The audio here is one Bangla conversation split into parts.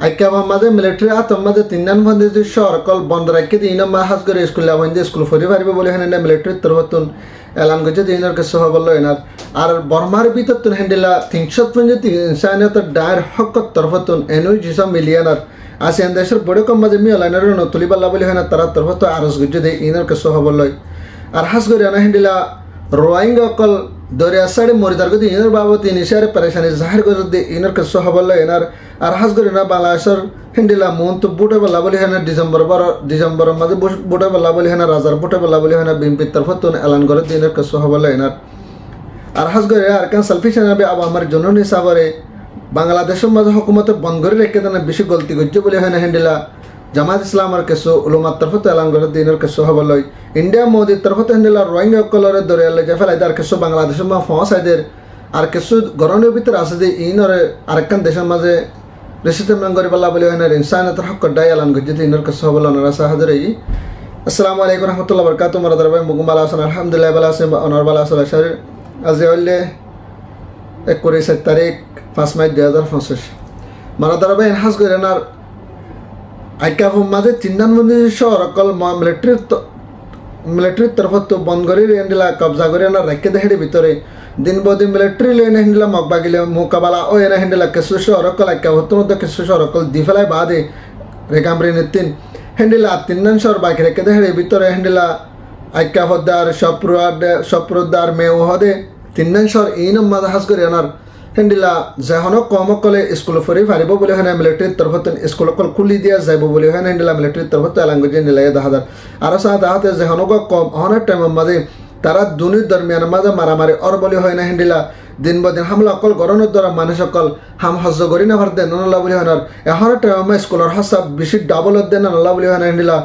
আইকা মাঝে মিলিটারি আতম মাঝে তিনজন বন্ধু যদি সরকল বন্ধ রাখি দিন মা হাজ করে স্কুল বন্ধু স্কুল ফরি পারিব বলে হেনে মিলিটারির তরফতুন এলান করছে দিনের কাছে হবল এনার আর বর্মার ভিতর তুন হ্যান্ডেলা 350 ইনসানিয়ত ডায়ের হক তরফতুন এনুই জিসম মিলিয়নার আসিয়ান দেশের বড় কম মাঝে মিলাইনার নতুলি বাল্লা বলে হয় না তারা তরফত আরজ গুজে দেয় ইনার কাছে হবল আর হাজ করে আনা হ্যান্ডেলা রোহিঙ্গা অকল দরিয়া সাড়ে মরিদার গতি ইনার বাবদ ইনিশারে পরেশানি জাহির করে দিয়ে ইনার কাছে হবল এনার আর হাজ করে না বাংলাদেশের হিন্দিলা মন তো বুটে বলা বলি হয় না ডিসেম্বর মাঝে বুটে বলা বলি হয় না রাজার বুটে বলা বলি হয় না বিএনপির তরফতুন এলান করে দিনের কাছে হবল এনার আর হাজ করে আর কেন সেলফিশ আনাবে আবার আমার জন্য নিসাবরে বাংলাদেশের মাঝে হুকুমতে বন্ধ করে রেখে দেন বেশি গলতি করছে বলে হয় না হিন্দিলা জামাত ইসলামের কেসো উলুমার তরফত এলান করে দিনের কেসো হবল ইন্ডিয়া মোদির তরফত হিন্দিলা রোহিঙ্গা কলরের দরে লেগে ফেলাই আর কেসো বাংলাদেশের মা ফসাইদের আর কেসো গরমের ভিতরে আছে যে ইনরে আরেকখান দেশের মাঝে রেসিতে মেঙ্গরি বলা বলে হয় না ইনসানিয়তের হক ডাই এলান করছে দিনের কেসো হবল ওনারা সাহায্যে আসসালামু আলাইকুম রহমতুল্লাহ বরকাতুহ মারাদার ভাই মুকুম বালা আছেন আলহামদুলিল্লাহ বালা আছেন ওনার বালা আছে শরীর আজি হইলে 21 তারিখ 5 মার্চ 2025 মারাদার ভাই হাজ করে না আইকা মাঝে তিনজন মন্দির শহর অকল মিলিটারির তরফত বন্ধ করে এন্ডিলা কবজা করে না রেখে দেহের ভিতরে দিন বদিন মিলিটারি লইনে হেন্ডিলা মগবাগিলে মোকাবেলা ও এনে হেন্ডিলা কেসু শহর অকল আইকা হতো কেসু শহর অকল দি ফেলাই বাদে রেগামরি নিতিন হেন্ডিলা তিনজন শহর বাকি রেখে দেহের ভিতরে হেন্ডিলা আইকা হদ্দার সপ্রদার মেও হদে তিনজন শহর ইনম মাঝে হাজ করে আনার হেন্ডিলা যেহন কম কলে স্কুল ফরি ফারিব বলে হয় না মিলিটারির তরফত স্কুল অকল খুলি দিয়া যাইব বলে হয় না হেন্ডিলা মিলিটারির তরফত এলাঙ্গুজি নিলাই দাহাদার আরো সাথে তাহাতে যেহন কম অনেক টাইমের মাঝে তারা দুনির দরমিয়ান মাঝে মারামারি অর বলে হয় না হেন্ডিলা দিন বদিন হামলা অকল গরমের দ্বারা মানুষ অকল হাম হজ্জ করি না ভারতে নল্লা বলে হয় না এখন টাইমে স্কুলের হাসা বেশি ডাবল দেন নল্লা বলে হয় না হেন্ডিলা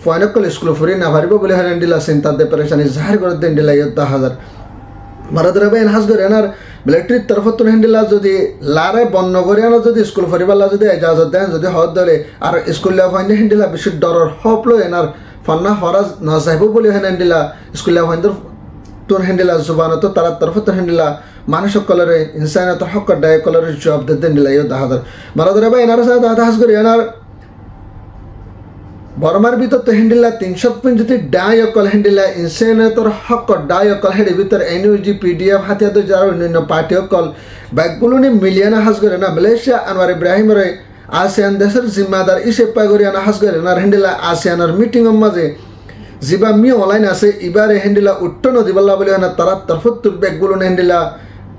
ফয়নকল স্কুল ফরি না ফারিব বলে হয় না হেন্ডিলা চিন্তার দে পেরেশানি জাহির করে দেন হেন্ডিলা 10,000 ভারতের বেন হাজ করে এনার মিলিটারির তরফত হেন্ডিলা যদি লারে বন্ধ করে আনা যদি স্কুল ফরিবাল্লা যদি এজাজত দেন যদি হদ দলে আর স্কুলে ফাইন্ডে হেন্ডিলা বেশি ডরর হপ লো এনার ফান্না ফরাজ না যাইব বলে হেন হেন্ডিলা স্কুলে ফাইন্ডর তুন হেন্ডিলা জুবানত তারা তরফত হেন্ডিলা মানুষ কলরে ইনসানিয়ত হক ডায় কলরে জবাব দেন হেন্ডিলা 10,000 ভারতের বেন এনার সাথে হাজ করে এনার বর্মার ভিতর তো হেন্ডিলা 350 ডাই অকল হেন্ডিলা ইনসানিয়তর হক ডাই অকল হেডি ভিতর এনইউজি পিডিএফ হাতিয়াদ যারা অন্যান্য পার্টি অকল ব্যাগগুলো মিলিয়ানা হাজ করে না মালয়েশিয়া আনোয়ার ইব্রাহিমের আসিয়ান দেশের জিম্মাদার ইসে পাগরি আনা হাজ করে না হেন্ডিলা আসিয়ানের মিটিংয়ের মাঝে যিবা মি অনলাইন আছে এবারে হেন্ডিলা উত্তর দিবাল্লা বলে না তারা তরফত ব্যাগগুলো হেন্ডিলা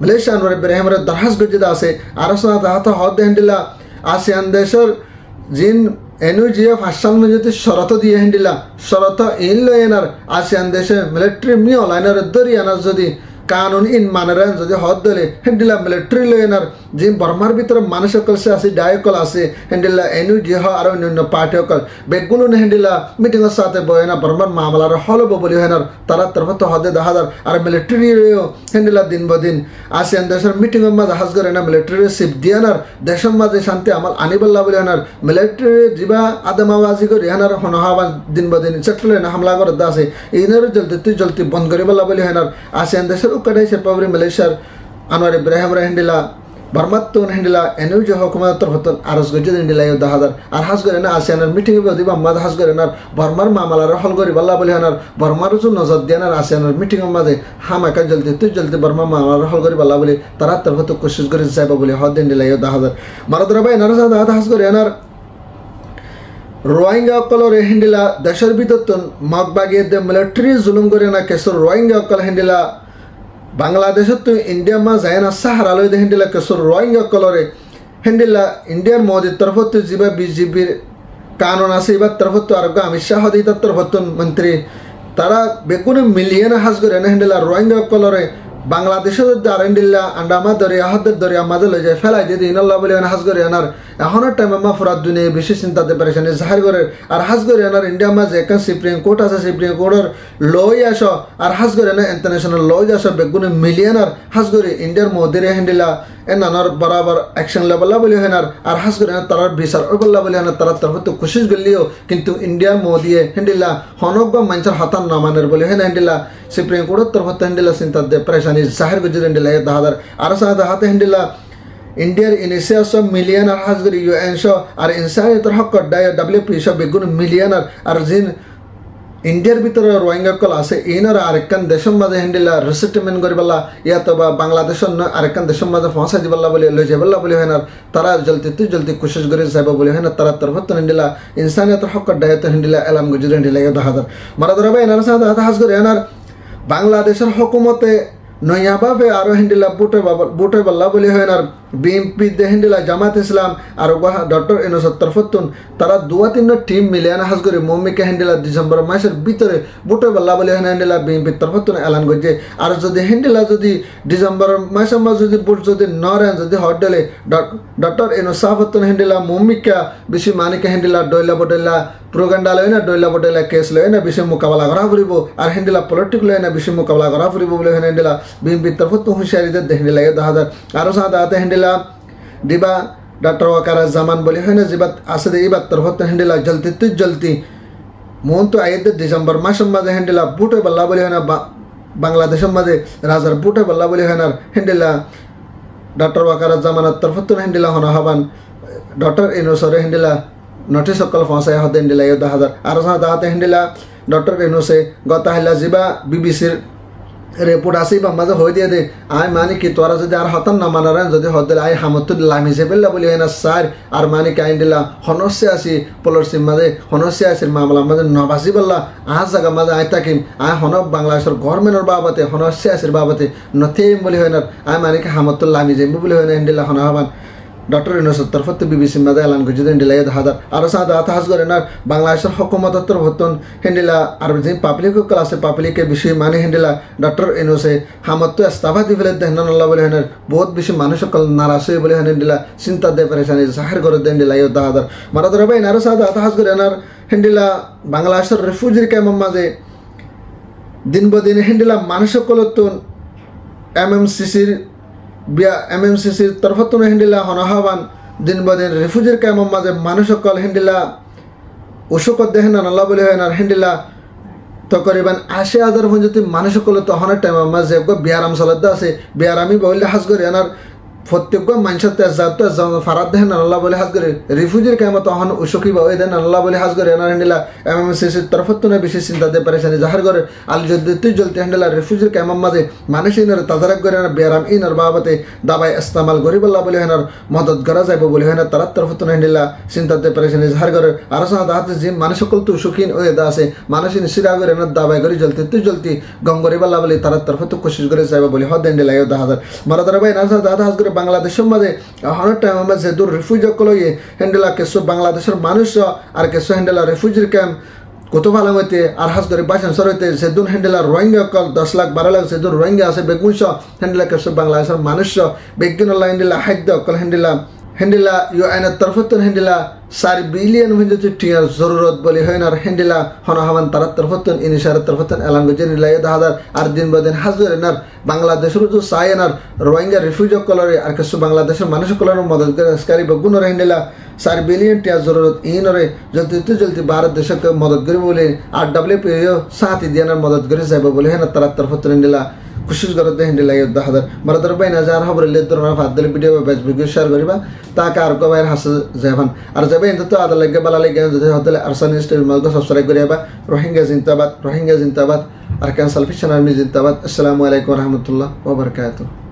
মালয়েশিয়া আনোয়ার ইব্রাহিমের দরহাজ গজিদা আছে আরো সাথে হদ হেন্ডিলা আসিয়ান দেশের জিন এনইউজিএফ আসাম যদি শরত দিয়ে হেন্ডিলা শরত ইন লয়েনার আসিয়ান দেশে মিলিটারি মি অনলাইনের দরিয়ানার যদি কানুন ইন মানেরা যদি হদ দলে হেন্ডিলা মিলিটারি লয়েনার যে বর্মার ভিতরে মানুষ সকল সে আছে ডায়কল আছে হেন্ডিলা এনইউজিএফ আর অন্যান্য পার্টি সকল বেগুলো হেন্ডিলা মিটিংয়ের সাথে বয়না বর্মার মামলার হলব বলি হেনার তারা তরফত হদে 10,000 আর মিলিটারিও হেন্ডিলা দিন বদিন আসিয়ান দেশের মিটিংয়ের মাঝে হাজ করে না মিলিটারি সিপ দিয়ানার দেশের মাঝে শান্তি আমাল আনিবল্লা বলি হেনার মিলিটারি যিবা আদমাবাজি করে হেনার হনহাবা দিন বদিন চটলে না হামলা করে আছে ইনার জলদি বন্ধ করিবল্লা বলি হেনার আসিয়ান দেশের উকাডাই সে পাবরি মালয়েশিয়ার আনোয়ার ইব্রাহিম হেন্ডিলা বর্মাত্তুন হেন্ডিলা এনইউজি হুকুমত তরফতন আরজ গজে হেন্ডিলা 10,000 আর হাজ করে না আসিয়ানের মিটিং বদি বাম্মাদ হাজ করে না বর্মার মামলার হল করি বল্লা বলি হেনার বর্মার জন্য নজর দিয়ানার আসিয়ানের মিটিংয়ের মাঝে হামাকা জলদি বর্মা মামলার হল করি বল্লা বলি তারা তরফত কোশিশ করে যাইব বলি হদ হেন্ডিলা 10,000 মারাদরা ভাই এনার সাথে হাজ করে এনার রোহিঙ্গা অকলরে হেন্ডিলা দেশের ভিতর মগবাগিয়ে দে মিলিটারি জুলুম করে না কেসর রোহিঙ্গা অকল হেন্ডিলা বাংলাদেশত তো ইন্ডিয়া মা যায় না সাহারা লই দে হেন্ডিলা কেসর রোহিঙ্গা কলরে হেন্ডিলা ইন্ডিয়ার মোদির তরফত যিবা বিজেপির কানুন আছে এবার তরফত আরব অমিত শাহ হদি তার তরফত মন্ত্রী তারা বেগুন মিলিয়ন হাজ করে না হেন্ডিলা রোহিঙ্গা কলরে বাংলাদেশের হেন্ডিলা আন্ডামা দরিয়া হদের দরিয়া মাঝে লই যায় ফেলাই দিয়ে ইনাল্লাহ বলে হাজ করে আনার এখনের টাইমে মা ফুরাত দুনিয়া বেশি চিন্তাতে পারেছেন জাহির করে আর হাজ করে আনার ইন্ডিয়া মাঝে একটা সুপ্রিম কোর্ট আছে সুপ্রিম কোর্টের লই আস আর হাজ করে না ইন্টারন্যাশনাল লই আস বেগুনে মিলিয়নার হাজ করে ইন্ডিয়ার মোদিরে হেন্ডিলা এনার বরাবর অ্যাকশন লেভেল বলে হেনার আর হাজ করে তার বিচার বল্লা বলে হেনার তারা তরফত কোশিশ গলিও কিন্তু ইন্ডিয়ার মোদিয়ে হেন্ডিলা হনক বা মানুষের হতান নামানের বলে হেন হেন্ডিলা সুপ্রিম কোর্টের তরফত হেন্ডিলা চিন্তা দে পরেশানি জাহির গজে হেন্ডিলা 10,000 আর সাথে হাতে হেন্ডিলা ইন্ডিয়ার ইনিশিয়াস মিলিয়নার হাজগরি UN আর ইনসানিয়তর হক ডায় WP বেগুন মিলিয়নার আর জিন ইন্ডিয়ার ভিতরে রোহিঙ্গা কল আছে ইনার আরেকখান দেশের মাঝে হ্যান্ডিলা রিসেটলমেন্ট করিবাল্লা ইয়াতো বা বাংলাদেশের আরেকখান দেশের মাঝে পৌঁছা দিবাল্লা বলে লই যাবাল্লা বলে হয় না তারা জলদি কোশিশ করে যাব বলে হয় না তারা তরফত হ্যান্ডিলা ইনসানিয়তর হক ডায়ত হ্যান্ডিলা এলাম গুজরে হ্যান্ডিলা ইয়া হাজার মারা ধরবে এনার সাথে হাজ করে এনার বাংলাদেশের হুকুমতে নয়াভাবে আরো হ্যান্ডিলা বুটে বল্লা বলে হয় না বিএনপি দে হ্যান্ডিলা জামাত ইসলাম আর ডক্টর ইউনূস তরফতুন তারা 2-3 টিম মিলে হাজ করে মৌমিকে হ্যান্ডিলা ডিসেম্বর মাসের ভিতরে বুটে বল্লা বলে হয় হ্যান্ডিলা বিএনপি তরফতুন এলান করছে আর যদি হ্যান্ডিলা যদি ডিসেম্বর মাসের মাঝে যদি বুট যদি নরেন যদি হটডলে ডক্টর ইউনূস সাফতুন হ্যান্ডিলা মৌমিকা বেশি মানিকে হ্যান্ডিলা ডইলা বডইলা প্রোগান্ডা লয় না ডইলা বডইলা কেস লয় না বেশি মোকাবেলা করা ফুরিব আর হ্যান্ডিলা পলিটিক লয় না বেশি মোকাবেলা করা ফুরিব বলে হ্যান্ডিলা বিএনপি তরফতুন হুঁশিয়ারিদের হ্যান্ডিলা হাজার আরো সাথে আতে হ্যান্ডিলা দিবা ডক্টর ওয়াকার জামান বলে হয় না জিবাত আসলে এইবার তরফত হ্যান্ডিলা জলদি মন তো আইতে ডিসেম্বর মাসের মাঝে হ্যান্ডিলা বুটে বল্লা বলে হয় না বাংলাদেশের মাঝে রাজার বুটে বল্লা বলে হয় না হ্যান্ডিলা ডক্টর ওয়াকার জামানের তরফত হ্যান্ডিলা হনা হবান ডক্টর ইউনূসের হ্যান্ডিলা নোটিস সকল ফসায় হতে হ্যান্ডিলা ইয়া হাজার আর সাথে হ্যান্ডিলা ডক্টর ইউনূসে গত হাইলা জিবা বিবিসির রিপোর্ট আসি বা মাঝে হয়ে দিয়ে দে আই মানে কি তোরা যদি আর হতান না মানারেন যদি হতে আই হামতুল লামিছে বেল্লা বলি হয় না স্যার আর মানে কি আইন দিলা হনসে আসি পলরসির মাঝে হনসে আসির মামলার মাঝে নবাসি বললা আজ জায়গা মাঝে আই থাকিম আই হনক বাংলাদেশের গভর্নমেন্টের বাবতে হনসে আসির বাবতে নথেম বলি হয় না আই মানে কি হামতুল লামিছে বলি হয় না হ্যান্ডিলা হনা হবান ডক্টর ইউনূস তরফত বিবিসি মাঝে এলান করছে হ্যান্ডিলা ইয়া হাজার আর সাথে হাজ করে না বাংলাদেশের হুকুমত তরফতুন হ্যান্ডিলা আর যে পাবলিক আছে পাবলিকের বিষয় মানে হ্যান্ডিলা ডক্টর ইউনূসে হামত ইস্তফা দি ফেলে দেন আল্লাহ বলে হেন বহুত বেশি মানুষ সকল নারাজ হয়ে বলে হ্যান্ডিলা চিন্তা দে পরেশানি জাহির করে হ্যান্ডিলা ইয়া হাজার মারা ধরবে আর সাথে হাজ করে না হ্যান্ডিলা বাংলাদেশের রিফিউজির ক্যাম্পের মাঝে দিন বদিন হ্যান্ডিলা মানুষ সকল MMCCর তরফতুন হ্যান্ডিলা হনহাবান দিন বদিন রিফিউজির ক্যাম্পের মাঝে মানুষ সকল হ্যান্ডিলা উশুকত দেখেন আল্লাহ বলে হয় না হ্যান্ডিলা তকরিবান 80,000 পর্যন্ত মানুষ সকল তখনের টাইমের মাঝে বিয়ারাম চলতে আছে বিয়ারামি বললে হাজ করে এনার প্রত্যেক মানুষের ফারাত দেখেন আল্লাহ বলে হাজ করে রিফিউজির ক্যাম্পে তখন উশুকি বা ওই দেন আল্লাহ বলে হাজ করে এনার হ্যান্ডিলা MMCCর তরফতুন বেশি চিন্তা দিয়ে পারেছেন জাহার করে আল জলদি হ্যান্ডিলা রিফিউজির ক্যাম্পের মাঝে মানুষ ইনার তাজারাক করে এনার বিয়ারাম ইনার বাবতে দাবাই ইস্তেমাল গরিবল্লাহ বলে হেনার মদত করা যাইব বলে হয় না তার তরফতুন হ্যান্ডিলা চিন্তা দিয়ে পারেছেন জাহার করে আর হাতে যে মানুষ সকল তো উশুকিন ওই দা আছে মানুষ সিরা করে এনার দাবাই করে জলদি গম গরিবল্লাহ বলে তার তরফত কোশিশ করে যাইব বলে হদ হ্যান্ডিলা ইয়া হাজার মারা ধরা ভাই না হাজ করে বাংলাদেশের মাঝে অনেক টাইম মাঝে দূর রিফিউজি কলয়ে হ্যান্ডেলা কিছু বাংলাদেশের মানুষ আর কিছু হ্যান্ডেলা রিফিউজির ক্যাম্প কত ভালো হইতে আর হাজ করে বাসন সর হইতে সেদুন হ্যান্ডেলা রোহিঙ্গা কল 10 লাখ 12 লাখ সেদুন রোহিঙ্গা আছে বেগুনশ হ্যান্ডেলা কিছু বাংলাদেশের মানুষ বেগুন হ্যান্ডেলা হাইদ কল হ্যান্ডেলা UN তরফতুন হ্যান্ডেলা 4 বিলিয়ন হইতে টিয়ার জরুরত বলি হয় না হ্যান্ডেলা হনহামান তার তরফতুন ইনিশার তরফতুন এলান গজে নিলাই 10,000 আর দিন বদিন হাজরে নার বাংলাদেশের যে সায়নার রোহিঙ্গা রিফিউজি কলরে আর কিছু বাংলাদেশের মানুষ কলরে মদত করে বেগুন হ্যান্ডেলা 4 বিলিয়ন টিয়ার জরুরত ইনরে জলদি ভারত দেশকে মদত করে বলে আর WP সাথী দিয়ানার মদত করে যাইব বলে হয় না তার তরফতুন হ্যান্ডেলা কোশিশ করতে হ্যান্ডিলা ইয়া হাজার মারা ধরবে না যার খবর লে ধরনা ফাদলে ভিডিও ভিডিও শেয়ার করিবা তাকে আর কবাইর হাস যাবান আর যাবে এত তো আদা লাগে বালা লাগে যদি হতলে আরসানি স্টাইল মালগো সাবস্ক্রাইব করিবা রোহিঙ্গা জিন্দাবাদ আর ক্যান্সাল ফিশন আর্মি জিন্দাবাদ আসসালামু আলাইকুম ওয়া রাহমাতুল্লাহ ওয়া বারাকাতুহু।